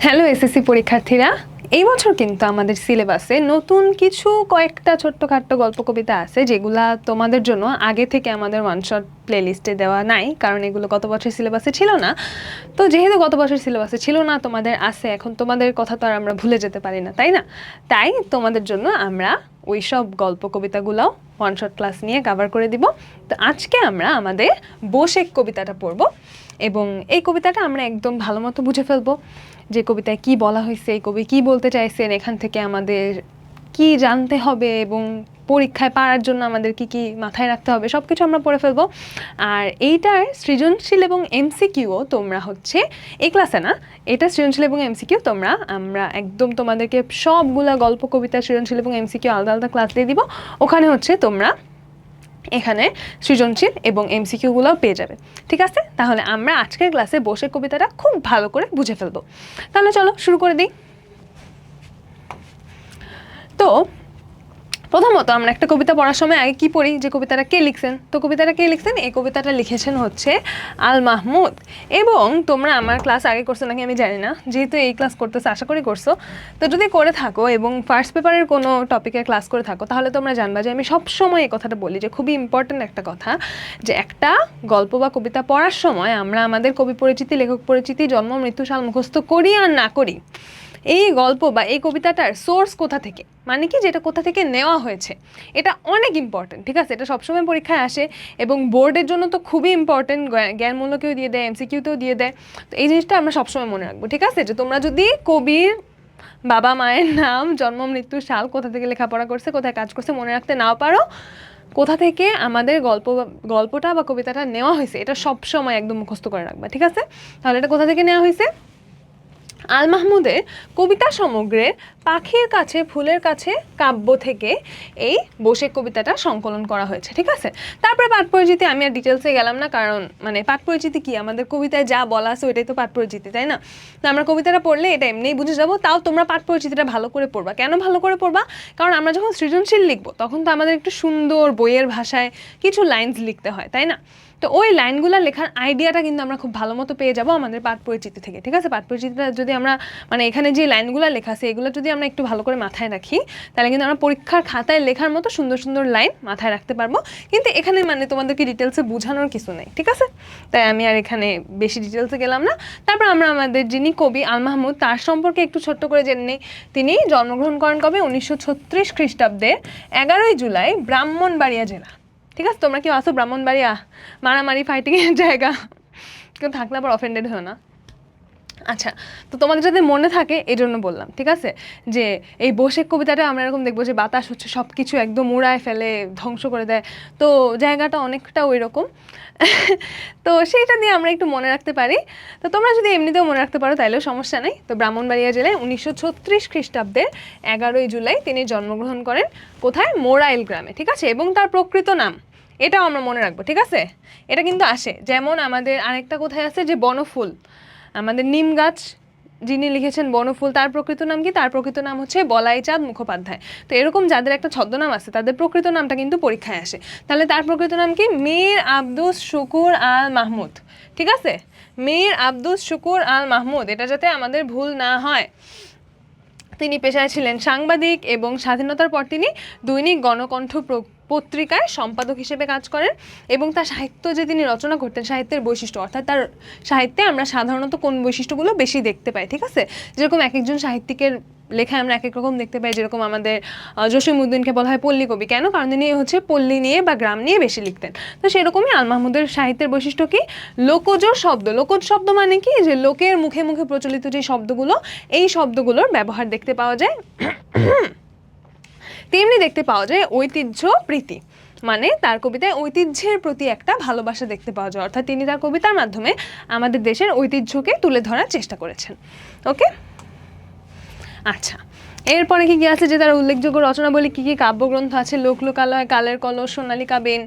Hello SSC পরীক্ষার্থীরা, এই বছর কিন্তু আমাদের সিলেবাসে নতুন কিছু কয়েকটা ছোট্টখাট্ট গল্প কবিতা আছে যেগুলা তোমাদের জন্য আগে থেকে আমাদের ওয়ান শট প্লেলিস্টে দেওয়া নাই, কারণ এগুলো গত বছর সিলেবাসে ছিল না। তো যেহেতু গত বছর সিলেবাসে ছিল না, তোমাদের আছে, এখন তোমাদের কথা তো আর আমরা ভুলে যেতে পারি না, তাই না? তাই তোমাদের জন্য আমরা ওই সব গল্প কবিতাগুলোও ওয়ান শট ক্লাস নিয়ে কভার করে দিব। তো আজকে আমরা আমাদের বোশেক কবিতাটা পড়ব এবং এই কবিতাটা আমরা একদম ভালো মতো বুঝে ফেলবো যে কবিতায় কি বলা হয়েছে, এই কবি কি বলতে চাইছেন, এখান থেকে আমাদের কি জানতে হবে এবং পরীক্ষায় পারার জন্য আমাদের কি কি মাথায় রাখতে হবে সব কিছু আমরা পড়ে ফেলবো। আর এইটার সৃজনশীল এবং এমসিকিউও তোমরা হচ্ছে এই ক্লাসে না, এটা সৃজনশীল এবং এমসিকিউ তোমরা আমরা একদম তোমাদেরকে সবগুলা গল্প কবিতা সৃজনশীল এবং এমসিকিউ আলাদা আলাদা ক্লাস দিয়ে দিব। ওখানে হচ্ছে তোমরা এখানে সৃজনশীল এবং এমসিকিউগুলোও পেয়ে যাবে। ঠিক আছে, তাহলে আমরা আজকের ক্লাসে বসে কবিতাটা খুব ভালো করে বুঝে ফেলবো। তাহলে চলো শুরু করে দিই। তো প্রথমত আমরা একটা কবিতা পড়ার সময় আগে কি পড়ি, যে কবিতাটা কে লিখছেন। তো কবিতাটা কে লিখছেন, এই কবিতাটা লিখেছেন হচ্ছে আল মাহমুদ। এবং তোমরা আমার ক্লাস আগে করছো নাকি আমি জানি না, যেহেতু এই ক্লাস করতেছো আশা করি করছো। তো যদি করে থাকো এবং ফার্স্ট পেপারের কোনো টপিকের ক্লাস করে থাকো, তাহলে তোমরা জানবা যে আমি সবসময় এই কথাটা বলি যে খুবই ইম্পর্ট্যান্ট একটা কথা, যে একটা গল্প বা কবিতা পড়ার সময় আমরা আমাদের কবি পরিচিতি, লেখক পরিচিতি, জন্ম মৃত্যু সাল মুখস্থ করি আর না করি, এই গল্প বা এই কবিতাটার সোর্স কোথা থেকে, মানে কি যেটা কোথা থেকে নেওয়া হয়েছে, এটা অনেক ইম্পর্টেন্ট। ঠিক আছে, এটা সবসময় পরীক্ষায় আসে এবং বোর্ডের জন্য তো খুবই ইম্পর্টেন্ট, জ্ঞানমূলকেও দিয়ে দেয়, এমসিকিউতেও দিয়ে দেয়। তো এই জিনিসটা আমরা সবসময় মনে রাখবো। ঠিক আছে, যে তোমরা যদি কবির বাবা মায়ের নাম, জন্ম মৃত্যু সাল, কোথা থেকে লেখাপড়া করছে, কোথায় কাজ করছে মনে রাখতে নাও পারো, কোথা থেকে আমাদের গল্পটা বা কবিতাটা নেওয়া হয়েছে এটা সবসময় একদম মুখস্থ করে রাখবা। ঠিক আছে, তাহলে এটা কোথা থেকে নেওয়া হয়েছে? আল মাহমুদের কবিতা সমগ্রের পাখির কাছে ফুলের কাছে কাব্য থেকে এই বসে কবিতাটা সংকলন করা হয়েছে। ঠিক আছে, তারপরে পাঠ পরিচিতি আমি আর ডিটেলসে গেলাম না, কারণ মানে পাঠ পরিচিতি কি, আমাদের কবিতায় যা বলা আছে ওইটাই তো পাঠ পরিচিতি, তাই না? তো আমরা কবিতাটা পড়লে এটা এমনিই বুঝে যাবো। তাও তোমরা পাঠ পরিচিতিটা ভালো করে পড়বা। কেন ভালো করে পড়বা? কারণ আমরা যখন সৃজনশীল লিখবো তখন তো আমাদের একটু সুন্দর বইয়ের ভাষায় কিছু লাইনস লিখতে হয়, তাই না? তো ওই লাইনগুলো লেখার আইডিয়াটা কিন্তু আমরা খুব ভালো মতো পেয়ে যাবো আমাদের পাঠ পরিচিতি থেকে। ঠিক আছে, পাঠ পরিচিতিটা যদি আমরা মানে এখানে যে লাইনগুলো লেখা আছে এগুলো যদি আমরা একটু ভালো করে মাথায় রাখি, তাহলে কিন্তু আমরা পরীক্ষার খাতায় লেখার মতো সুন্দর সুন্দর লাইন মাথায় রাখতে পারবো। কিন্তু এখানে মানে তোমাদেরকে ডিটেলসে বোঝানোর কিছু নেই। ঠিক আছে, তাই আমি আর এখানে বেশি ডিটেলসে গেলাম না। তারপর আমরা আমাদের যিনি কবি আল মাহমুদ তার সম্পর্কে একটু ছোট্ট করে জেনে নিই। তিনি জন্মগ্রহণ করেন কবে? 1936 খ্রিস্টাব্দে 11ই জুলাই, ব্রাহ্মণবাড়িয়া জেলা। ঠিক আছে, তোমরা কি আসো ব্রাহ্মণবাড়িয়া? মারামারি ফাইটিংয়ের জায়গা, কেউ থাকলে আবার অফেন্ডেড হয় না। আচ্ছা, তো তোমাদের যাতে মনে থাকে এই জন্য বললাম। ঠিক আছে, যে এই বসেক কবিতাটা আমরা এরকম দেখবো যে বাতাস হচ্ছে সব কিছু একদম উড়ায় ফেলে, ধ্বংস করে দেয়। তো জায়গাটা অনেকটা ওই রকম। তো সেইটা দিয়ে আমরা একটু মনে রাখতে পারি। তো তোমরা যদি এমনিতেও মনে রাখতে পারো তাইলেও সমস্যা নেই। তো ব্রাহ্মণবাড়িয়া জেলায় 1936 খ্রিস্টাব্দের 11ই জুলাই তিনি জন্মগ্রহণ করেন। কোথায়? মোরাইল গ্রামে। ঠিক আছে, এবং তার প্রকৃত নাম এটাও আমরা মনে রাখবো। ঠিক আছে, এটা কিন্তু আসে, যেমন আমাদের আরেকটা কোথায় আছে যে বনফুল, আমাদের নিম গাছ যিনি লিখেছেন বনফুল, তার প্রকৃত নাম কি? তার প্রকৃত নাম হচ্ছে বলাইচাঁদ মুখোপাধ্যায়। তো এরকম যাদের একটা ছদ্মনাম আছে তাদের প্রকৃত নামটা কিন্তু পরীক্ষায় আসে। তাহলে তার প্রকৃত নাম কি? মীর আব্দুস শুকুর আল মাহমুদ। ঠিক আছে, মীর আব্দুস শুকুর আল মাহমুদ, এটা যাতে আমাদের ভুল না হয়। তিনি পেশায় ছিলেন সাংবাদিক এবং স্বাধীনতার পর তিনি দৈনিক গণকণ্ঠ পত্রিকায় সম্পাদক হিসেবে কাজ করেন। এবং তার সাহিত্য যে তিনি রচনা করতেন, সাহিত্যের বৈশিষ্ট্য, অর্থাৎ তার সাহিত্যে আমরা সাধারণত কোন বৈশিষ্ট্যগুলো বেশি দেখতে পাই। ঠিক আছে, যেরকম এক একজন সাহিত্যিকের লেখায় আমরা এক এক রকম দেখতে পাই। যেরকম আমাদের জসীমউদ্দিনকে বলা হয় পল্লী কবি, কেন? কারণ তিনি হচ্ছে পল্লী নিয়ে বা গ্রাম নিয়ে বেশি লিখতেন। তো সেরকমই আল মাহমুদের সাহিত্যের বৈশিষ্ট্য কি? লোকজ শব্দ। লোকজ শব্দ মানে কি? যে লোকের মুখে মুখে প্রচলিত যে শব্দগুলো, এই শব্দগুলোর ব্যবহার দেখতে পাওয়া যায়। তেমনি দেখতে পাওয়া যায় ঐতিহ্য প্রীতি, মানে তার কবিতায় ঐতিহ্যের প্রতি একটা ভালোবাসা দেখতে পাওয়া যায়। অর্থাৎ তিনি তার কবিতার মাধ্যমে আমাদের দেশের ঐতিহ্যকে তুলে ধরার চেষ্টা করেছেন। ওকে, আচ্ছা, এরপরে কি কি আছে যে তার উল্লেখযোগ্য রচনাবলী কি কি? কাব্যগ্রন্থ আছে লোকলোকালয়, কালের কলস, সোনালী কাবিন।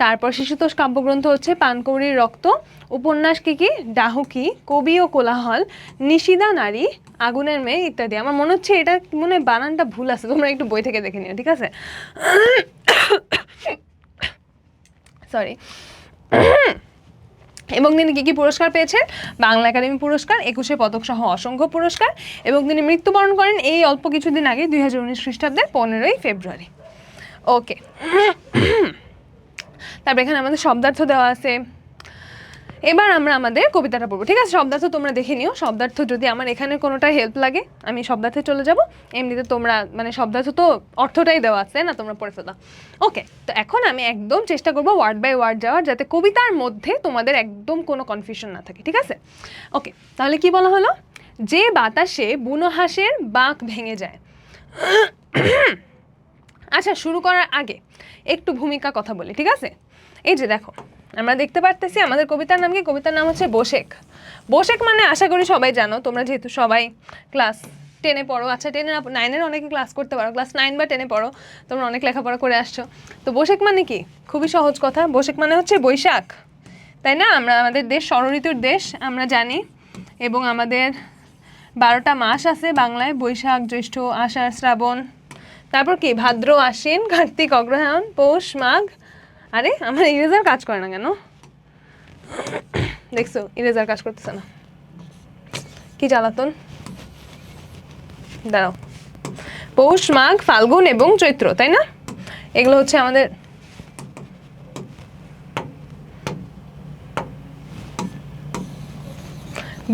তারপর শিশুতোষ কাব্যগ্রন্থ হচ্ছে পানকৌড়ির রক্ত। উপন্যাস কি কি? ডাহুকি, কবি ও কোলাহল, নিশিদা নারী, আগুনের মেয়ে ইত্যাদি। আমার মনে হচ্ছে এটা মনে হয় বানানটা ভুল আছে, তোমরা একটু বই থেকে দেখে নিও। ঠিক আছে, সরি। এবং তিনি কী কী পুরস্কার পেয়েছেন? বাংলা একাডেমি পুরস্কার, 21শে পদক সহ অসংখ্য পুরস্কার, এবং তিনি মৃত্যুবরণ করেন এই অল্প কিছুদিন আগে 2019 খ্রিস্টাব্দের 15ই ফেব্রুয়ারি। ওকে, তারপর এখানে আমাদের শব্দার্থ দেওয়া আছে। এবার আমরা আমাদের কবিতাটা পড়বো, ঠিক আছে? শব্দার্থ তোমরা দেখে নিও। শব্দার্থ যদি আমার এখানে কোনোটা হেল্প লাগে আমি শব্দার্থে চলে যাব, এমনিতে তোমরা মানে শব্দার্থ তো অর্থটাই দেওয়া আছে না, তোমরা পড়ে ফেলো। ওকে, তো এখন আমি একদম চেষ্টা করবো ওয়ার্ড বাই ওয়ার্ড যাওয়ার, যাতে কবিতার মধ্যে তোমাদের একদম কোনো কনফিউশন না থাকে, ঠিক আছে? ওকে, তাহলে কি বলা হলো? যে বাতাসে বুনো হাঁসের বাঁক ভেঙে যায়। আচ্ছা, শুরু করার আগে একটু ভূমিকা কথা বলি, ঠিক আছে? এই যে দেখো, আমরা দেখতে পারতেছি আমাদের কবিতার নাম কি? কবিতার নাম হচ্ছে বোশেক। বোশেক মানে আশা করি সবাই জানো, তোমরা যেহেতু সবাই ক্লাস 10-এ পড়ো। আচ্ছা, 10 না 9-এর অনেকে ক্লাস করতে পারো, ক্লাস 9 বা 10-এ পড়ো, তোমরা অনেক লেখাপড়া করে আসছো। তো বোশেক মানে কি? খুবই সহজ কথা, বোশেক মানে হচ্ছে বৈশাখ, তাই না? আমাদের দেশ ষড়ঋতুর দেশ আমরা জানি, এবং আমাদের 12টা মাস আছে বাংলায়, বৈশাখ, জ্যৈষ্ঠ, আষাঢ়, শ্রাবণ, তারপর কি ভাদ্র, আশ্বিন, কার্তিক, অগ্রহায়ণ, পৌষ, মাঘ। আরে আমার ইরেজার কাজ করে না কেন? দেখছো, ইরেজার কাজ করতেছে না, কি জ্বালাতন। দাঁড়াও, পৌষ, মাঘ, ফাল্গুন এবং চৈত্র, তাই না? এগুলো হচ্ছে আমাদের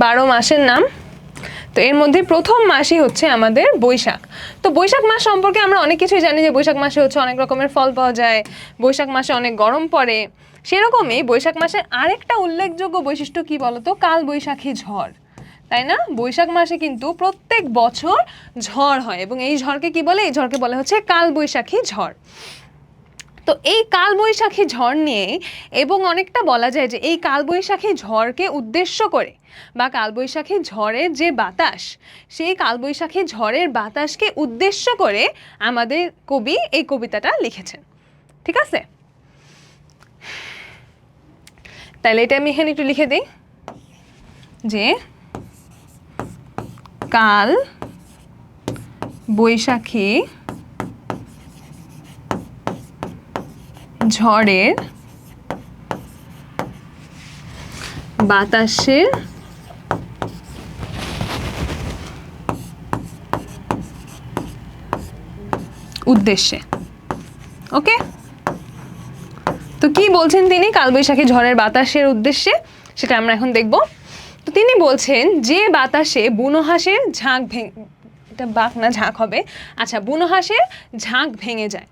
12 মাসের নাম। তো এর মধ্যে প্রথম মাসই হচ্ছে আমাদের বৈশাখ। তো বৈশাখ মাস সম্পর্কে আমরা অনেক কিছুই জানি, যে বৈশাখ মাসে হচ্ছে অনেক রকমের ফল পাওয়া যায়, বৈশাখ মাসে অনেক গরম পড়ে। সেরকমই বৈশাখ মাসের আরেকটা উল্লেখযোগ্য বৈশিষ্ট্য কি বলতো? কাল বৈশাখী ঝড়, তাই না? বৈশাখ মাসে কিন্তু প্রত্যেক বছর ঝড় হয়, এবং এই ঝড়কে কি বলে? এই ঝড়কে বলে হচ্ছে কাল বৈশাখী ঝড়। তো এই কালবৈশাখী ঝড় নিয়ে, এবং অনেকটা বলা যায় যে এই কালবৈশাখী ঝড়কে উদ্দেশ্য করে, বা কালবৈশাখী ঝড়ের যে বাতাস, সেই কালবৈশাখী ঝড়ের বাতাসকে উদ্দেশ্য করে আমাদের কবি এই কবিতাটা লিখেছেন, ঠিক আছে? তাহলে এটা আমি এখানে একটু লিখে দিই যে কাল বৈশাখী ঝড়ের বাতাসের উদ্দেশ্যে। ওকে, তো কি বলছেন তিনি কালবৈশাখী ঝড়ের বাতাসের উদ্দেশ্যে, সেটা আমরা এখন দেখব। তো তিনি বলছেন যে বাতাসে বুনো হাঁসের ঝাঁক এটা বাঁক না ঝাঁক হবে, আচ্ছা, বুনো হাঁসের ঝাঁক ভেঙে যায়।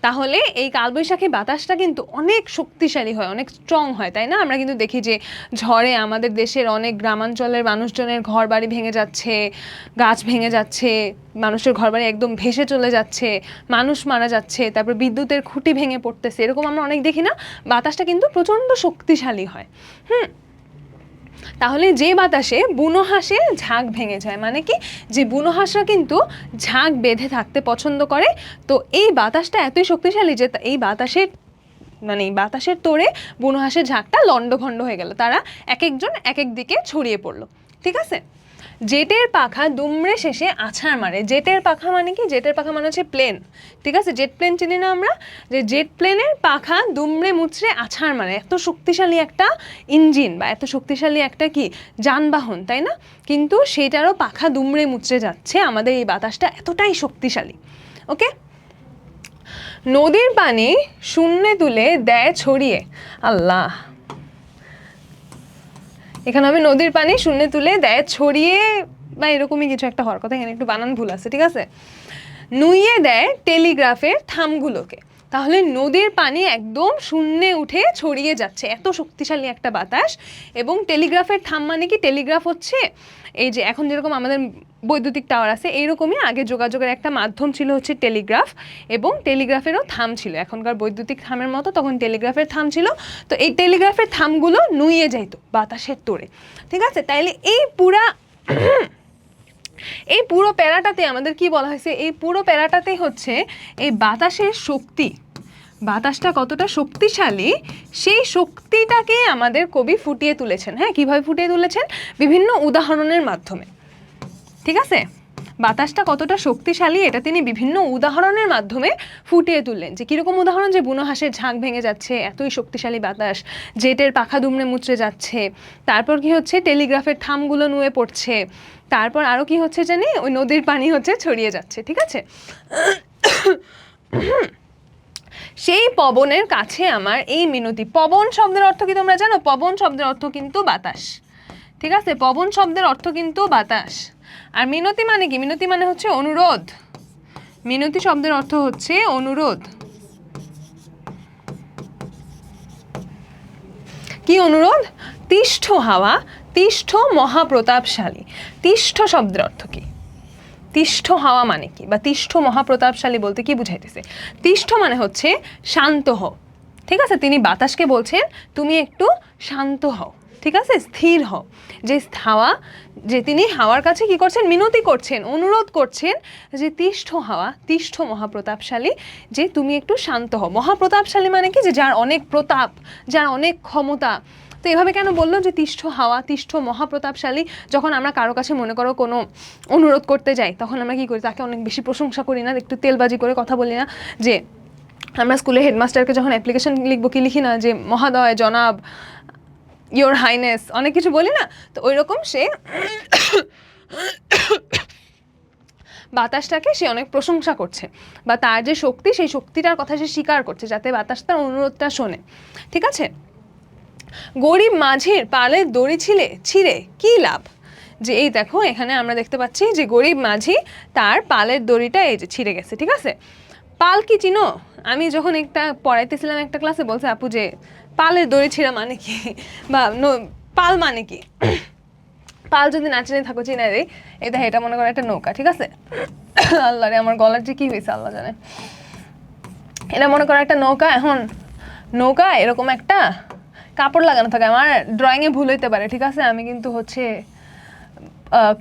তাহলে এই কালবৈশাখী বাতাসটা কিন্তু অনেক শক্তিশালী হয়, অনেক স্ট্রং হয়, তাই না? আমরা কিন্তু দেখি যে ঝড়ে আমাদের দেশের অনেক গ্রামাঞ্চলের মানুষজনের ঘর বাড়ি ভেঙে যাচ্ছে, গাছ ভেঙে যাচ্ছে, মানুষের ঘর বাড়ি একদম ভেসে চলে যাচ্ছে, মানুষ মারা যাচ্ছে, তারপর বিদ্যুতের খুঁটি ভেঙে পড়তেছে, এরকম আমরা অনেক দেখি না? বাতাসটা কিন্তু প্রচণ্ড শক্তিশালী হয়। তাহলে যে বাতাসে বুনো হাঁসের ঝাঁক ভেঙে যায়, মানে কি? যে বুনো হাঁসরা কিন্তু ঝাঁক বেঁধে থাকতে পছন্দ করে। তো এই বাতাসটা এতই শক্তিশালী যে এই বাতাসের তোড়ে বুনো হাঁসের ঝাঁকটা লণ্ডভণ্ড হয়ে গেল, তারা এক একজন এক এক দিকে ছড়িয়ে পড়লো, ঠিক আছে? জেটের পাখা দুমড়ে শেষে আছাড় মারে। জেটের পাখা মানে কি? জেটের পাখা মানে হচ্ছে প্লেন, ঠিক আছে? জেট প্লেন চিনি না আমরা? যে জেট প্লেনের পাখা দুমড়ে মুচড়ে আছাড় মারে, এত শক্তিশালী একটা ইঞ্জিন বা এত শক্তিশালী একটা কি যানবাহন, তাই না? কিন্তু সেটারও পাখা দুমড়ে মুচড়ে যাচ্ছে, আমাদের এই বাতাসটা এতটাই শক্তিশালী। ওকে, নদীর পানি শূন্যে তুলে দেয় ছড়িয়ে। আল্লাহ, এখানে হবে নদীর পানি শূন্যে তুলে দেয় ছড়িয়ে, বা এরকমই কিছু একটা হওয়ার কথা, এখানে একটু বানান ভুল আছে, ঠিক আছে? নুইয়ে দেয় টেলিগ্রাফের থামগুলোকে। তাহলে নদীর পানি একদম শূন্যে উঠে ছড়িয়ে যাচ্ছে, এত শক্তিশালী একটা বাতাস। এবং টেলিগ্রাফের থাম মানে কি? টেলিগ্রাফ হচ্ছে এই যে এখন যেরকম আমাদের বৈদ্যুতিক টাওয়ার আছে, এইরকমই আগে যোগাযোগের একটা মাধ্যম ছিল হচ্ছে টেলিগ্রাফ, এবং টেলিগ্রাফেরও থাম ছিল, এখনকার বৈদ্যুতিক থামের মতো তখন টেলিগ্রাফের থাম ছিল। তো এই টেলিগ্রাফের থামগুলো নুইয়ে যাইতো বাতাসের তোড়ে, ঠিক আছে? তাইলে এই পুরো প্যারাটাতে আমাদের কি বলা হয়েছে? এই পুরো প্যারাটাতে হচ্ছে এই বাতাসের শক্তি, বাতাসটা কতটা শক্তিশালী সেই শক্তিটাকে আমাদের কবি ফুটিয়ে তুলেছেন। হ্যাঁ, কিভাবে ফুটিয়ে তুলেছেন? বিভিন্ন উদাহরণের মাধ্যমে, ঠিক আছে? বাতাসটা কতটা শক্তিশালী এটা তিনি বিভিন্ন উদাহরণের মাধ্যমে ফুটিয়ে তুললেন। যে কীরকম উদাহরণ, যে বুনো হাঁসের ঝাঁক ভেঙে যাচ্ছে, এতই শক্তিশালী বাতাস, জেটের পাখা দুমড়ে মুচড়ে যাচ্ছে, তারপর কি হচ্ছে টেলিগ্রাফের থামগুলো নুয়ে পড়ছে, তারপর আরও কি হচ্ছে জানি ওই নদীর পানি হচ্ছে ছড়িয়ে যাচ্ছে, ঠিক আছে। সেই পবনের কাছে আমার এই মিনতি। পবন শব্দের অর্থ কি তোমরা জানো? পবন শব্দের অর্থ কিন্তু বাতাস, ঠিক আছে। পবন শব্দের অর্থ কিন্তু বাতাস। আর মিনতি মানে কি? মিনতি মানে হচ্ছে অনুরোধ। মিনতি শব্দের অর্থ হচ্ছে অনুরোধ। কি অনুরোধ? তিষ্ঠ হাওয়া, তিষ্ঠ মহাপ্রতাপশালী। তিষ্ঠ শব্দের অর্থ কি? তিষ্ঠ হাওয়া মানে কি, বা তিষ্ঠ মহাপ্রতাপশালী বলতে কি বুঝাইতেছে? তিষ্ঠ মানে হচ্ছে শান্ত হও, ঠিক আছে। তিনি বাতাসকে বলছেন তুমি একটু শান্ত হও, ঠিক আছে, স্থির হও। যে হাওয়া, যে তিনি হাওয়ার কাছে কি করছেন? মিনতি করছেন, অনুরোধ করছেন যে তিষ্ঠ হাওয়া, তিষ্ঠ মহাপ্রতাপশালী, যে তুমি একটু শান্ত হও। মহাপ্রতাপশালী মানে কি? যে যার অনেক প্রতাপ, যার অনেক ক্ষমতা। তো এভাবে কেন বললো যে তিষ্ঠ হাওয়া, তিষ্ঠ মহাপ্রতাপশালী? যখন আমরা কারো কাছে মনে করো কোনো অনুরোধ করতে যাই, তখন আমরা কি করি? তাকে অনেক বেশি প্রশংসা করি না, একটু তেলবাজি করে কথা বলি না? যে আমরা স্কুলে হেডমাস্টারকে যখন অ্যাপ্লিকেশন লিখবো, কি লিখি না? যে মহাদয়, জনাব, ইয়োর হাইনেস, অনেক কিছু বলি না? তো ওই রকম সে বাতাসটাকে সে অনেক প্রশংসা করছে, বা তার যে শক্তি, সেই শক্তিটার কথা সে স্বীকার করছে, যাতে বাতাস তার অনুরোধটা শোনে, ঠিক আছে। গরিব মাঝির পালের দড়ি ছিঁড়ে কি লাভ? যে এই দেখো এখানে আমরা দেখতে পাচ্ছি যে গরিব মাঝি তার পালের দড়িটা এই যে ছিঁড়ে গেছে, ঠিক আছে। পাল কি চিনো? আমি যখন একটা পড়াইতেছিলাম একটা ক্লাসে, বলছে আপু যে পালের দড়ি ছিঁড়া মানে কি, বা পাল মানে কি? পাল যদি না চিনে থাকো, চিনে দেই। এই দেখো, এটা মনে করো একটা নৌকা, ঠিক আছে। আল্লাহ রে, আমার গলার যে কি হয়েছে আল্লাহ জানে। এটা মনে করো একটা নৌকা। এখন নৌকা এরকম একটা কাপড় লাগানো থাকে। আমার ড্রয়িংয়ে ভুল হইতে পারে, ঠিক আছে। আমি কিন্তু হচ্ছে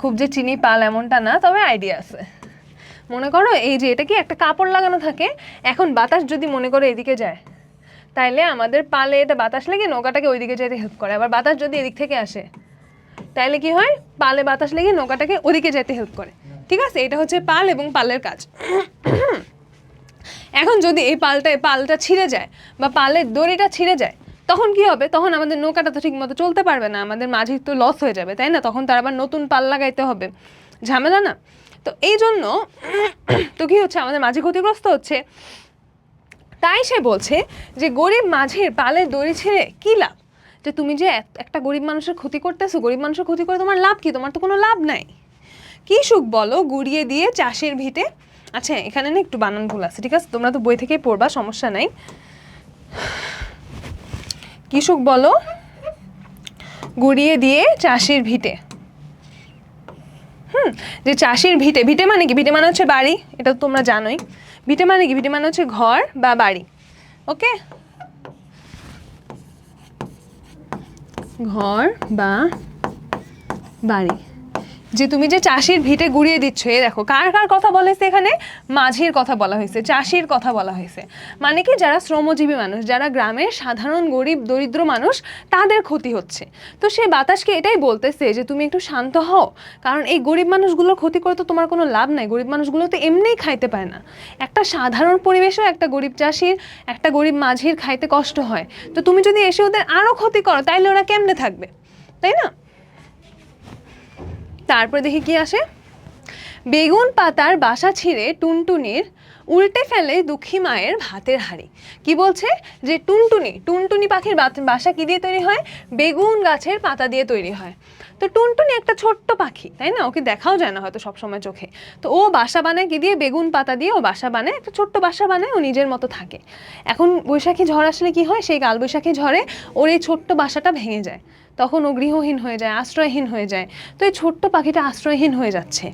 খুব যে চিনি পাল এমনটা না, তবে আইডিয়া আছে। মনে করো এই যে এটা কি একটা কাপড় লাগানো থাকে। এখন বাতাস যদি মনে করো এদিকে যায়, তাইলে আমাদের পালে এটা বাতাস লেগে নৌকাটাকে ওইদিকে যেতে হেল্প করে। আবার বাতাস যদি এদিক থেকে আসে, তাইলে কি হয়? পালে বাতাস লেগে নৌকাটাকে ওদিকে যেতে হেল্প করে, ঠিক আছে। এটা হচ্ছে পাল এবং পালের কাজ। এখন যদি এই পালটা ছিঁড়ে যায়, বা পালের দড়িটা ছিঁড়ে যায়, তখন কি হবে? তখন আমাদের নৌকাটা তো ঠিক মতো চলতে পারবে না, আমাদের মাঝির তো লস হয়ে যাবে, তাই না? তখন তার আবার নতুন পাল লাগাইতে হবে, ঝামেলা না? তো এই জন্য তো কি হচ্ছে? আমাদের মাঝি ক্ষতিগ্রস্ত হচ্ছে। তাই সে বলছে যে গরিব মাঝির পালের দড়ি ছিঁড়ে কি লাভ? যে তুমি যে একটা গরিব মানুষের ক্ষতি করতেছো, গরিব মানুষের ক্ষতি করে তোমার লাভ কি? তোমার তো কোনো লাভ নাই। কি সুখ বলো গুড়িয়ে দিয়ে চাষের ভিটে। আচ্ছা, এখানে না একটু বানান ভুল আছে, ঠিক আছে। তোমরা তো বই থেকেই পড়বা, সমস্যা নাই। কি সুখ বলো গুড়িয়ে দিয়ে চাষের ভিটে। যে চাষির ভিটে, ভিটে মানে কি? ভিটে মানে হচ্ছে বাড়ি, এটা তো তোমরা জানোই। ভিটে মানে কি? ভিটে মানে হচ্ছে ঘর বা বাড়ি, ওকে। ঘর বা বাড়ি। যে তুমি যে চাষির ভিটে গুড়িয়ে দিচ্ছ, এ দেখো কার কার কথা বলা হয়েছে এখানে? মাঝির কথা বলা হয়েছে, চাষির কথা বলা হয়েছে। মানে কি? যারা শ্রমজীবী মানুষ, যারা গ্রামের সাধারণ গরিব দরিদ্র মানুষ, তাদের ক্ষতি হচ্ছে। তো সে বাতাসকে এটাই বলতেছে যে তুমি একটু শান্ত হও, কারণ এই গরিব মানুষগুলোর ক্ষতি করে তো তোমার কোনো লাভ নাই। গরিব মানুষগুলো তো এমনিই খাইতে পায় না। একটা সাধারণ পরিবেশেও একটা গরিব চাষির, একটা গরিব মাঝির খাইতে কষ্ট হয়। তো তুমি যদি এসে ওদের আরও ক্ষতি করো, তাইলে ওরা কেমনে থাকবে, তাই না? তারপরে দেখি কি আসে। বেগুন পাতার বাসা ছিঁড়ে টুনটুনির উল্টে ফেলে দুঃখী মায়ের ভাতের হাঁড়ি। কি বলছে? যে টুনটুনি পাখির বাসা কি দিয়ে তৈরি হয়? বেগুন গাছের পাতা দিয়ে তৈরি হয়। তো টুনটুনি একটা ছোট্ট পাখি, তাই না? ওকে দেখাও যায় না হয়তো সবসময় চোখে। তো ও বাসা বানায় কি দিয়ে? বেগুন পাতা দিয়ে ও বাসা বানায়, একটা ছোট্ট বাসা বানায়, ও নিজের মতো থাকে। এখন বৈশাখী ঝড় আসলে কি হয়? সেই কালবৈশাখী ঝড়ে ওর এই ছোট্ট বাসাটা ভেঙে যায়, তখন ও গৃহহীন হয়ে যায়, আশ্রয়হীন হয়ে যায়। তো এই ছোট্ট পাখিটা আশ্রয়হীন হয়ে যাচ্ছে।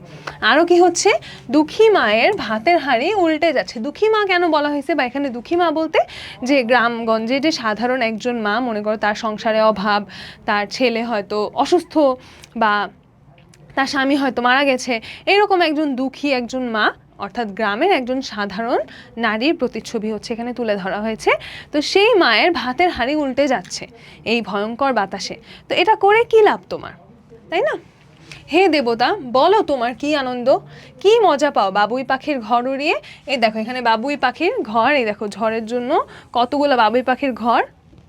আরও কি হচ্ছে? দুঃখী মায়ের ভাতের হাঁড়ি উল্টে যাচ্ছে। দুঃখী মা কেন বলা হয়েছে? বা এখানে দুঃখী মা বলতে যে গ্রামগঞ্জে যে সাধারণ একজন মা, মনে করো তার সংসারে অভাব, তার ছেলে হয়তো অসুস্থ, বা তার স্বামী হয়তো মারা গেছে, এরকম একজন দুঃখী একজন মা, অর্থাৎ গ্রামের একজন সাধারণ নারীর প্রতিচ্ছবি হচ্ছে এখানে তুলে ধরা হয়েছে। তো সেই মায়ের ভাতের হাঁড়ি উল্টে যাচ্ছে এই ভয়ঙ্কর বাতাসে। তো এটা করে কি লাভ তোমার, তাই না? হে দেবতা বলো তোমার কি আনন্দ, কি মজা পাও বাবুই পাখির ঘর উড়িয়ে। এই দেখো এখানে বাবুই পাখির ঘর, এই দেখো ঝড়ের জন্য কতগুলো বাবুই পাখির ঘর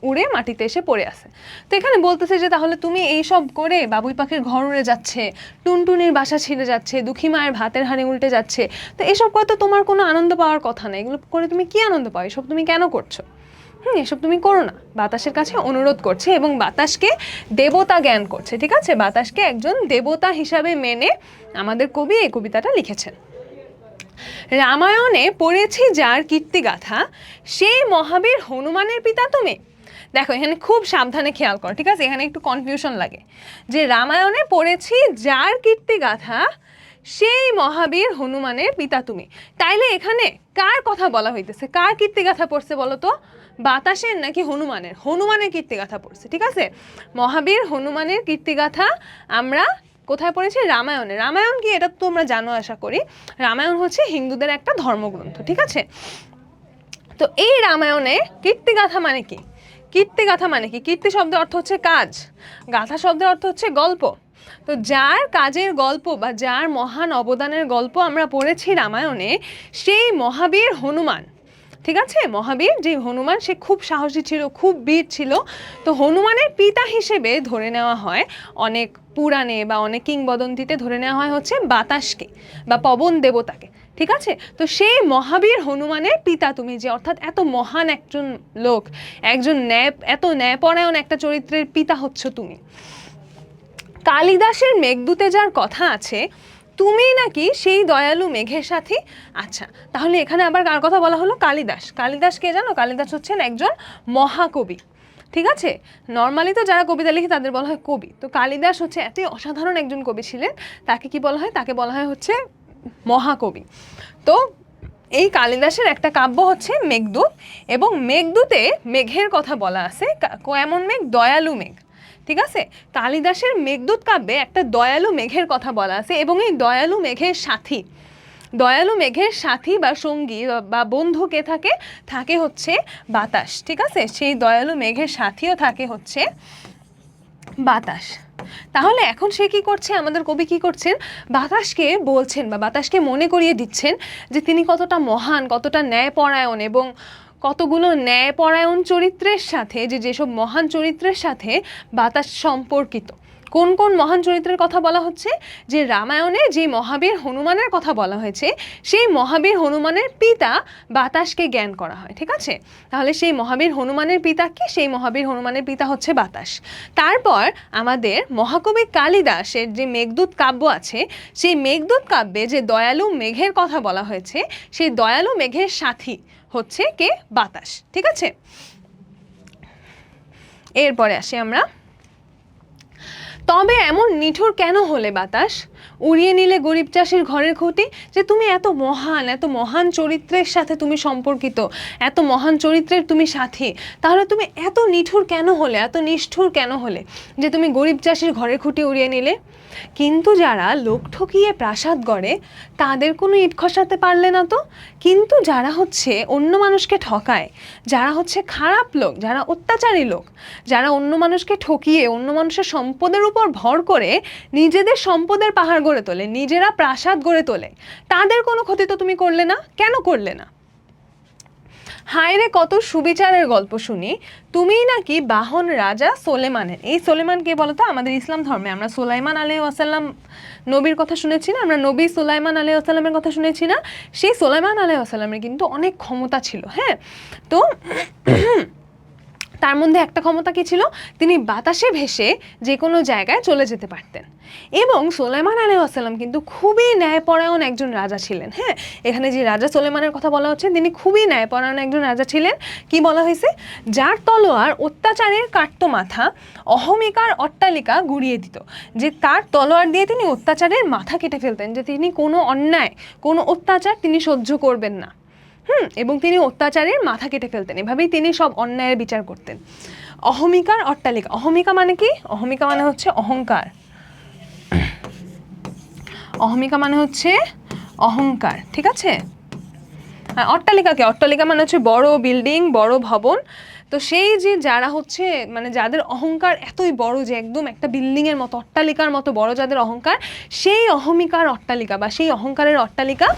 উড়ে মাটিতে এসে পড়ে আছে। তো এখানে বলতেছে যে তাহলে তুমি এই সব করে বাবুই পাখির ঘর উড়ে যাচ্ছে, টুনটুনির বাসা ছিঁড়ে যাচ্ছে, দুঃখী মায়ের ভাতের হাঁড়ি উল্টে যাচ্ছে, তো এসব করে তো তোমার কোনো আনন্দ পাওয়ার কথা না, এগুলো করে তুমি কি আনন্দ পাও, এসব তুমি কেন করছো? এসব তুমি করো না, বাতাসের কাছে অনুরোধ করছে এবং বাতাসকে দেবতা জ্ঞান করছে। ঠিক আছে, বাতাসকে একজন দেবতা হিসাবে মেনে আমাদের কবি এই কবিতাটা লিখেছেন। রামায়ণে পড়েছি যার কীর্তিগাথা, সেই মহাবীর হনুমানের পিতা তুমি। দেখো এখানে খুব সাবধানে খেয়াল করো, ঠিক আছে, এখানে একটু কনফিউশন লাগে যে রামায়ণে পড়েছি যার কীর্তিগাথা, সেই মহাবীর হনুমানের পিতা তুমি। তাইলে এখানে কার কথা বলা হইতেছে, কার কীর্তিগাথা পড়ছে বলো তো? বাতাসের নাকি হনুমানের? হনুমানের কীর্তিগাথা পড়ছে। ঠিক আছে, মহাবীর হনুমানের কীর্তিগাথা আমরা কোথায় পড়েছি? রামায়ণে। রামায়ণ কি এটা তোমরা জানো আশা করি, রামায়ণ হচ্ছে হিন্দুদের একটা ধর্মগ্রন্থ। ঠিক আছে, তো এই রামায়ণে কীর্তিগাথা মানে কি? কীর্তিগাথা মানে কি? কীর্তি শব্দের অর্থ হচ্ছে কাজ, গাথা শব্দের অর্থ হচ্ছে গল্প। তো যার কাজের গল্প বা যার মহান অবদানের গল্প আমরা পড়েছি রামায়ণে, সেই মহাবীর হনুমান। ঠিক আছে, মহাবীর যে হনুমান, সে খুব সাহসী ছিল, খুব বীর ছিল। তো হনুমানের পিতা হিসেবে ধরে নেওয়া হয় অনেক পুরাণে বা অনেক কিংবদন্তিতে ধরে নেওয়া হয় হচ্ছে বাতাসকে বা পবন দেবতাকে। ঠিক আছে, তো সেই মহাবীর হনুমানের পিতা তুমি, যে অর্থাৎ এত মহান একজন লোক, একজন এত ন্যায়পরায়ণ একটা চরিত্রের পিতা হচ্ছ তুমি। কালিদাসের মেঘদূতে যার কথা আছে, তুমি নাকি সেই দয়ালু মেঘের সাথী। আচ্ছা, তাহলে এখানে আবার কার কথা বলা হলো? কালিদাস। কালিদাস কে জানো? কালিদাস হচ্ছেন একজন মহাকবি। ঠিক আছে, নর্মালি তো যারা কবিতা লিখে তাদের বলা হয় কবি, তো কালিদাস হচ্ছে এতই অসাধারণ একজন কবি ছিলেন, তাকে কি বলা হয়? তাকে বলা হয় হচ্ছে মহাকবি। তো এই কালিদাসের একটা কাব্য হচ্ছে মেঘদূত, এবং মেঘদূতে মেঘের কথা বলা আছে। কেমন মেঘ? দয়ালু মেঘ। ঠিক আছে, কালিদাসের মেঘদূত কাব্যে একটা দয়ালু মেঘের কথা বলা আছে, এবং এই দয়ালু মেঘের সাথী, দয়ালু মেঘের সাথী বা সঙ্গী বা বন্ধু কে থাকে? থাকে হচ্ছে বাতাস। ঠিক আছে, সেই দয়ালু মেঘের সাথীও থাকে হচ্ছে বাতাস। তাহলে এখন সে কি করছে? আমাদের কবি কি করছেন? বাতাসকে বলছেন বা বাতাসকে মনে করিয়ে দিচ্ছেন যে তিনি কতটা মহান, কতটা ন্যায়পরায়ণ, এবং কতগুলো ন্যায়পরায়ণ চরিত্রের সাথে, যেসব মহান চরিত্রের সাথে বাতাস সম্পর্কিত। কোন কোন মহান চরিত্রের কথা বলা হচ্ছে? যে রামায়ণে যে মহাবীর হনুমানের কথা বলা হয়েছে, সেই মহাবীর হনুমানের পিতা বাতাসকে জ্ঞান করা হয়। ঠিক আছে, তাহলে সেই মহাবীর হনুমানের পিতা কি? সেই মহাবীর হনুমানের পিতা হচ্ছে বাতাস। তারপর আমাদের মহাকবি কালিদাসের যে মেঘদূত কাব্য আছে, সেই মেঘদূত কাব্যে যে দয়ালু মেঘের কথা বলা হয়েছে, সেই দয়ালু মেঘের সাথী হচ্ছে কে? বাতাস। ঠিক আছে, এরপরে আসি আমরা। তবে এমন নিঠুর কেন হলে বাতাস, উড়িয়ে নিলে গরিব চাষির ঘরের ক্ষতি? যে তুমি এত মহান চরিত্রের সাথে তুমি সম্পর্কিত, এত মহান চরিত্রের তুমি সাথী, তাহলে তুমি এত নিঠুর কেন হলে, এত নিষ্ঠুর কেন হলে যে তুমি গরিব চাষির ঘরের খুঁটি উড়িয়ে নিলে? কিন্তু যারা লোক ঠকিয়ে প্রাসাদ গড়ে, তাদের কোনো ইট খসাতে পারলে না তো। কিন্তু যারা হচ্ছে অন্য মানুষকে ঠকায়, যারা হচ্ছে খারাপ লোক, যারা অত্যাচারী লোক, যারা অন্য মানুষকে ঠকিয়ে অন্য মানুষের সম্পদের উপর ভর করে নিজেদের সম্পদের পাহাড় গড়ে তোলে, নিজেরা প্রাসাদ গড়ে তোলে, তাদের কোনো ক্ষতি তো তুমি করলে না। কেন করলে না? হায় রে কত সুবিচারের গল্প শুনি, তুমিই নাকি বাহন রাজা সোলেমানের। এই সোলেমান কে বলতো? আমাদের ইসলাম ধর্মে আমরা সুলাইমান আলাইহিস সালাম নবীর কথা শুনেছি না, আমরা নবী সুলাইমান আলাইহিস সালামের কথা শুনেছি না? সেই সুলাইমান আলাইহিস সালামের কিন্তু অনেক ক্ষমতা ছিল। হ্যাঁ, তো তার মধ্যে একটা ক্ষমতা কি ছিল? তিনি বাতাসে ভেসে যে কোনো জায়গায় চলে যেতে পারতেন। এবং সুলাইমান আলাইহিস সালাম কিন্তু খুবই ন্যায়পরায়ণ একজন রাজা ছিলেন। হ্যাঁ, এখানে যে রাজা সুলাইমানের কথা বলা হচ্ছে, তিনি খুবই ন্যায়পরায়ণ একজন রাজা ছিলেন। কি বলা হয়েছে? যার তলোয়ার অত্যাচারের কাটত মাথা, অহমিকার অট্টালিকা গুড়িয়ে দিত। যে তার তলোয়ার দিয়ে তিনি অত্যাচারের মাথা কেটে ফেলতেন, যে তিনি কোনো অন্যায়, কোনো অত্যাচার তিনি সহ্য করবেন না। এবং তিনি অত্যাচারের মাথা কেটে ফেলতেন, এভাবেই তিনি সব অন্যায়ের বিচার করতেন। অহমিকার অট্টালিকা, অহমিকা মানে কি? অহমিকা মানে হচ্ছে অহংকার। অহমিকা মানে হচ্ছে অহংকার। ঠিক আছে, অট্টালিকা কে? অট্টালিকা মানে হচ্ছে বড় বিল্ডিং, বড় ভবন। তো তো সেই যে যারা হচ্ছে মানে যাদের অহংকার এতই বড় যে একদম একটা বিল্ডিংয়ের মতো অট্টালিকার মতো বড় যাদের অহংকার, সেই অহমিকার অট্টালিকা বা সেই অহংকারের অট্টালিকা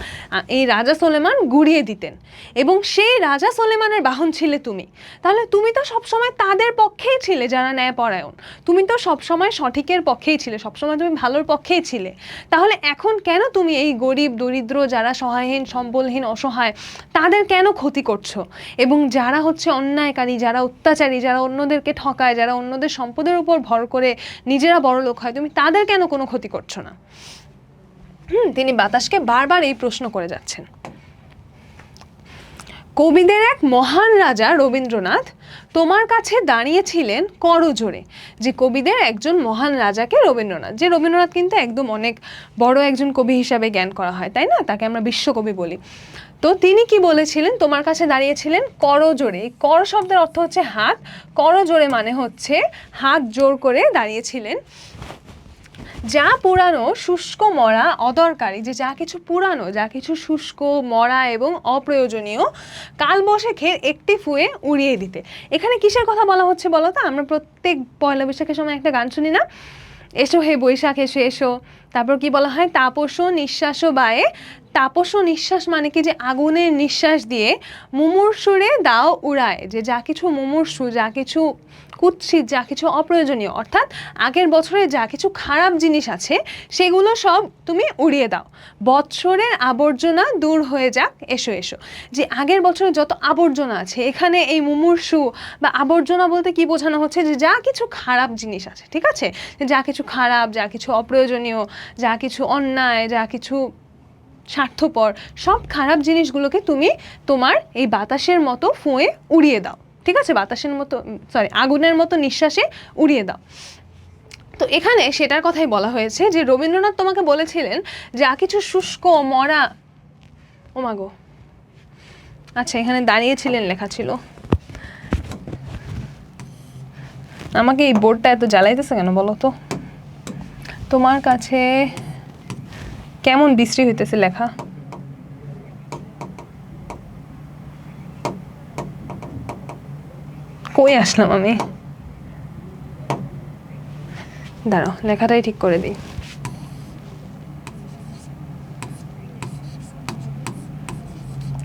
এই রাজা সোলেমান গুড়িয়ে দিতেন এবং সেই রাজা সোলেমানের বাহন ছিলে তুমি। তাহলে তুমি তো সবসময় তাদের পক্ষেই ছিলে যারা ন্যায়পরায়ণ, তুমি তো সবসময় সঠিকের পক্ষেই ছিলে, সবসময় তুমি ভালোর পক্ষেই ছিলে। তাহলে এখন কেন তুমি এই গরিব দরিদ্র যারা সহায়হীন সম্বলহীন অসহায় তাদের কেন ক্ষতি করছো, এবং যারা হচ্ছে অন্যায়কারী যারা অত্যাচারী যারা অন্যদেরকে ঠকায় যারা অন্যদের সম্পদের উপর ভর করে নিজেরা বড় লোক হয় তুমি তাদের কেন কোনো ক্ষতি করছো না? তিনি বাতাসকে বারবার এই প্রশ্ন করে যাচ্ছেন। কবিদের এক মহান রাজা রবীন্দ্রনাথ তোমার কাছে দাঁড়িয়েছিলেন করজোড়ে। যে কবিদের একজন মহান রাজাকে রবীন্দ্রনাথ, যে রবীন্দ্রনাথ কিন্তু একদম অনেক বড় একজন কবি হিসাবে জ্ঞান করা হয়, তাই না? তাকে আমরা বিশ্বকবি বলি। তো তিনি কি বলেছিলেন? তোমার কাছে দাঁড়িয়েছিলেন করজোড়ে। কর শব্দের অর্থ হচ্ছে হাত, করজোড়ে মানে হচ্ছে হাত জোর করে দাঁড়িয়েছিলেন। যা পুরানো শুষ্ক মরা অদরকারি, যে যা কিছু পুরানো যা কিছু শুষ্ক মরা এবং অপ্রয়োজনীয় কালবৈশাখের একটি ফুঁয়ে উড়িয়ে দিতে। এখানে কিসের কথা বলা হচ্ছে বলো তো? আমরা প্রত্যেক পয়লা বৈশাখের সময় একটা গান শুনি না, এসো হে বৈশাখ এসে এসো, তারপর কি বলা হয়? তাপস নিঃশ্বাস বায়ে। তাপস নিঃশ্বাস মানে কি? যে আগুনের নিঃশ্বাস দিয়ে মুমূর্ষুরে দাও উড়ায়, যে যা কিছু মুমূর্ষু যা কিছু কুৎসিত যা কিছু অপ্রয়োজনীয় অর্থাৎ আগের বছরে যা কিছু খারাপ জিনিস আছে সেগুলো সব তুমি উড়িয়ে দাও। বৎসরের আবর্জনা দূর হয়ে যাক এসো এসো। যে আগের বছরে যত আবর্জনা আছে, এখানে এই মুমূর্ষু বা আবর্জনা বলতে কি বোঝানো হচ্ছে? যে যা কিছু খারাপ জিনিস আছে, ঠিক আছে, যা কিছু খারাপ যা কিছু অপ্রয়োজনীয় যা কিছু অন্যায় যা কিছু স্বার্থপর সব খারাপ জিনিসগুলোকে তুমি তোমার এই বাতাসের মতো ফুঁয়ে উড়িয়ে দাও, ঠিক আছে? বাতাসের মতো আগুনের মতো নিঃশ্বাসে উড়িয়ে দাও। তো এখানে সেটার কথাই বলা হয়েছে যে রবীন্দ্রনাথ তোমাকে বলেছিলেন যা কিছু শুষ্ক মরা, ও মাগো, আচ্ছা এখানে দাঁড়িয়েছিলেন লেখা ছিল, আমাকে এই বোর্ডটা এত জ্বালাইতেছে কেন বলো তো? তোমার কাছে কেমন বিশ্রী হইতেছে লেখা। কই আসলাম আমি? দাঁড়াও লেখাটাই ঠিক করে দিই।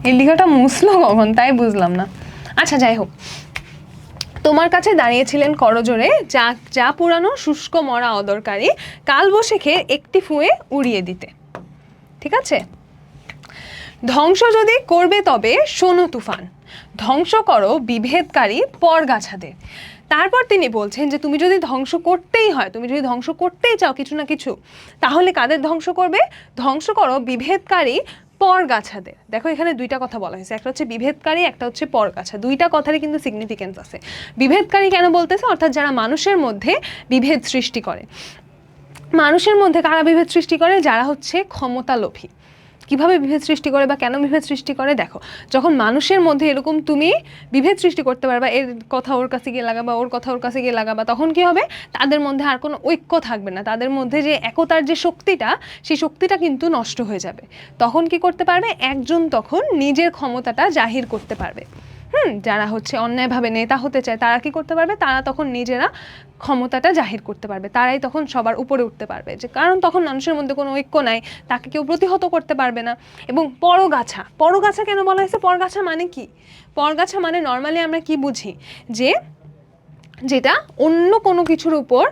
এই লেখাটা মুছলো কখন তাই বুঝলাম না। আচ্ছা যাই হোক, তোমার কাছে দাঁড়িয়েছিলেন করজোড়ে যা যা পুরানো শুষ্ক মরা অদরকারি কালবৈশাখের একটি ফুঁয়ে উড়িয়ে দিতে, ঠিক আছে? ধ্বংস যদি করবে তবে শোনো তুফান, ধ্বংস করো বিভেদকারী পরগাছাদের। তারপর তিনি বলছেন যে তুমি যদি ধ্বংস করতেই হয়, তুমি যদি ধ্বংস করতেই চাও কিছু না কিছু, তাহলে কাদের ধ্বংস করবে? ধ্বংস করো বিভেদকারী পরগাছাদের। দেখো এখানে দুইটা কথা বলা হয়েছে, একটা হচ্ছে বিভেদকারী একটা হচ্ছে পরগাছা। দুইটা কথারই কিন্তু সিগনিফিকেন্স আছে। বিভেদকারী কেন বলতেছে? অর্থাৎ যারা মানুষের মধ্যে বিভেদ সৃষ্টি করে। মানুষের মধ্যে কারা বিভেদ সৃষ্টি করে? যারা হচ্ছে ক্ষমতা লোভী। কিভাবে বিভেদ সৃষ্টি করে বা কেন বিভেদ সৃষ্টি করে? দেখো, যখন মানুষের মধ্যে এরকম তুমি বিভেদ সৃষ্টি করতে পারবা, এর কথা ওর কাছে গিয়ে লাগাবা ওর কথা ওর কাছে গিয়ে লাগাবা, তখন কি হবে? তাদের মধ্যে আর কোনো ঐক্য থাকবে না, তাদের মধ্যে যে একতার যে শক্তিটা সেই শক্তিটা কিন্তু নষ্ট হয়ে যাবে। তখন কি করতে পারবে? একজন তখন নিজের ক্ষমতাটা জাহির করতে পারবে। যারা হচ্ছে অন্যায়ভাবে নেতা হতে চায় তারা কি করতে পারবে? তারা তখন নিজেরা ক্ষমতাটা জাহির করতে পারবে, তারাই তখন সবার উপরে উঠতে পারবে, যে কারণ তখন মানুষের মধ্যে কোনো ঐক্য নাই, তাকে কেউ প্রতিহত করতে পারবে না। এবং পরগাছা, পরগাছা কেন বলা হয়েছে? পরগাছা মানে কি? পরগাছা মানে নর্মালি আমরা কি বুঝি? যে যেটা অন্য কোনো কিছুর উপর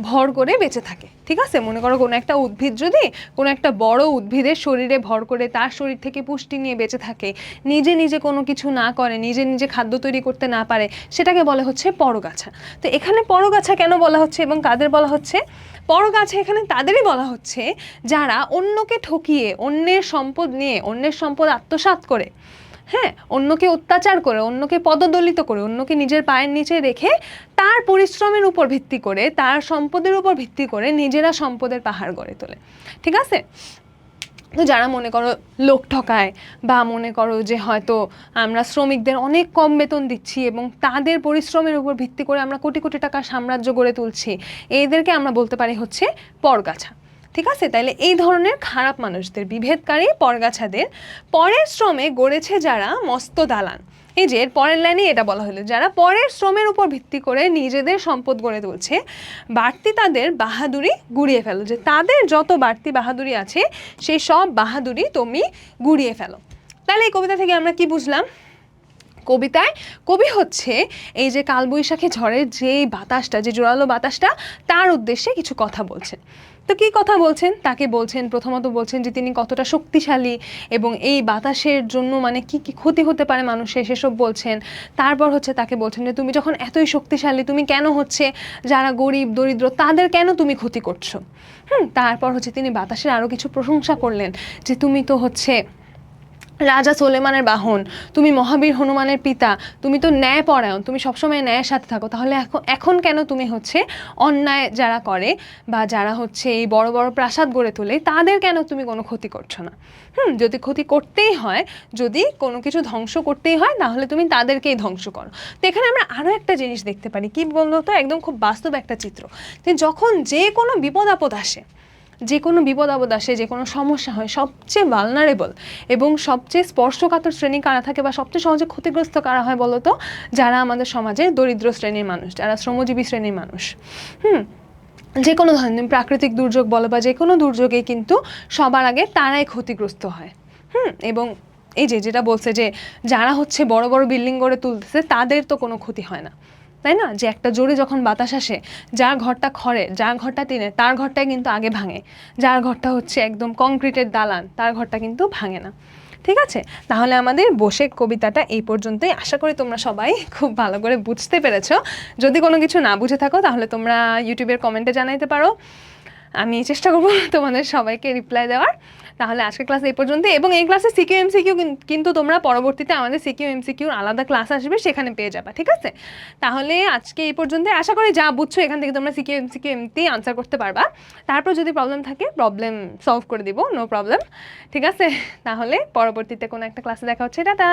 ভর করে বেঁচে থাকে, ঠিক আছে? মনে করো কোনো একটা উদ্ভিদ যদি কোনো একটা বড় উদ্ভিদের শরীরে ভর করে তার শরীর থেকে পুষ্টি নিয়ে বেঁচে থাকে, নিজে নিজে কোনো কিছু না করে, নিজে নিজে খাদ্য তৈরি করতে না পারে, সেটাকে বলে হচ্ছে পরগাছা। তো এখানে পরগাছা কেন বলা হচ্ছে এবং কাদের বলা হচ্ছে? পরগাছা এখানে তাদেরই বলা হচ্ছে যারা অন্যকে ঠকিয়ে অন্যের সম্পদ নিয়ে অন্যের সম্পদ আত্মসাৎ করে, হ্যাঁ, অন্যকে অত্যাচার করে অন্যকে পদদলিত করে অন্যকে নিজের পায়ের নিচে রেখে তার পরিশ্রমের উপর ভিত্তি করে তার সম্পদের উপর ভিত্তি করে নিজেরা সম্পদের পাহাড় গড়ে তোলে, ঠিক আছে? তো যারা মনে করো লোক ঠকায় বা মনে করো যে হয়তো আমরা শ্রমিকদের অনেক কম বেতন দিচ্ছি এবং তাদের পরিশ্রমের উপর ভিত্তি করে আমরা কোটি কোটি টাকার সাম্রাজ্য গড়ে তুলছি, এদেরকে আমরা বলতে পারি হচ্ছে পরগাছা, ঠিক আছে? তাইলে এই ধরনের খারাপ মানুষদের, বিভেদকারী পরগাছাদের, পরের শ্রমে গড়েছে যারা মস্ত দালান, এই যে এর পরের লাইনে এটা বলা হলো, যারা পরের শ্রমের উপর ভিত্তি করে নিজেদের সম্পদ গড়ে তুলছে, বাড়তি তাদের বাহাদুরি গুড়িয়ে ফেলো। যে তাদের যত বাড়তি বাহাদুরি আছে সেই সব বাহাদুরি তুমি গুড়িয়ে ফেলো। তাহলে এই কবিতা থেকে আমরা কি বুঝলাম? কবিতায় কবি হচ্ছে এই যে কালবৈশাখী ঝড়ের যে বাতাসটা, যে জোরালো বাতাসটা, তার উদ্দেশ্যে কিছু কথা বলছেন। তো কী কথা বলছেন? তাকে বলছেন, প্রথমত বলছেন যে তিনি কতটা শক্তিশালী এবং এই বাতাসের জন্য মানে কি কি ক্ষতি হতে পারে মানুষের সেসব বলছেন। তারপর হচ্ছে তাকে বলছেন যে তুমি যখন এতই শক্তিশালী, তুমি কেন হচ্ছে যারা গরিব দরিদ্র তাদের কেন তুমি ক্ষতি করছো। তারপর হচ্ছে তিনি বাতাসের আরও কিছু প্রশংসা করলেন, যে তুমি তো হচ্ছে রাজা সোলেমানের বাহন, তুমি মহাবীর হনুমানের পিতা, তুমি তো ন্যায়পরায়ণ, তুমি সবসময় ন্যায়ের সাথে থাকো, তাহলে এখন কেন তুমি হচ্ছে অন্যায় যারা করে বা যারা হচ্ছে এই বড় বড় প্রাসাদ গড়ে তোলে তাদের কেন তুমি কোনো ক্ষতি করছো না? যদি ক্ষতি করতেই হয়, যদি কোনো কিছু ধ্বংস করতেই হয়, তাহলে তুমি তাদেরকেই ধ্বংস করো। তো এখানে আমরা আরও একটা জিনিস দেখতে পারি, কি বলতো, একদম খুব বাস্তব একটা চিত্র, যে যখন যে কোনো বিপদ আপদ আসে, যে কোনো বিপদ আপদ আসে, যে কোনো সমস্যা হয়, সবচেয়ে ভালনারেবল এবং সবচেয়ে স্পর্শকাতর শ্রেণী কারা থাকে বা সবচেয়ে সহজে ক্ষতিগ্রস্ত কারা হয় বলো তো? যারা আমাদের সমাজে দরিদ্র শ্রেণীর মানুষ, যারা শ্রমজীবী শ্রেণীর মানুষ। যে কোনো ধরনের প্রাকৃতিক দুর্যোগ বলো বা যে কোনো দুর্যোগে কিন্তু সবার আগে তারাই ক্ষতিগ্রস্ত হয়। এবং এই যেটা বলছে যে যারা হচ্ছে বড় বড় বিল্ডিং গড়ে তুলতেছে তাদের তো কোনো ক্ষতি হয় না, তাই না? যে একটা জোরে যখন বাতাস আসে, যার ঘরটা খড়ের, যার ঘরটা টিনের, তার ঘরটাই কিন্তু আগে ভাঙে, যার ঘরটা হচ্ছে একদম কংক্রিটের দালান তার ঘরটা কিন্তু ভাঙে না। ঠিক আছে, তাহলে আমাদের বসে কবিতাটা এই পর্যন্তই। আশা করি তোমরা সবাই খুব ভালো করে বুঝতে পেরেছো। যদি কোনো কিছু না বুঝে থাকো তাহলে তোমরা ইউটিউবের কমেন্টে জানাইতে পারো, আমি চেষ্টা করবো তোমাদের সবাইকে রিপ্লাই দেওয়ার। তাহলে আজকের ক্লাস এই পর্যন্ত, এবং এই ক্লাসে সিকিউ এমসিকিউ কিন্তু তোমরা পরবর্তীতে আমাদের সিকিউ এমসিকিউর আলাদা ক্লাস আসবে, সেখানে পেয়ে যাবে। ঠিক আছে, তাহলে আজকে এই পর্যন্ত। আশা করি যা বুঝছো এখান থেকে তোমরা সিকিউ এমসিকিউ এমনি আনসার করতে পারবা। তারপর যদি প্রবলেম থাকে প্রবলেম সলভ করে দিব, নো প্রবলেম। ঠিক আছে, তাহলে পরবর্তীতে কোনো একটা ক্লাসে দেখা হচ্ছে, টাটা।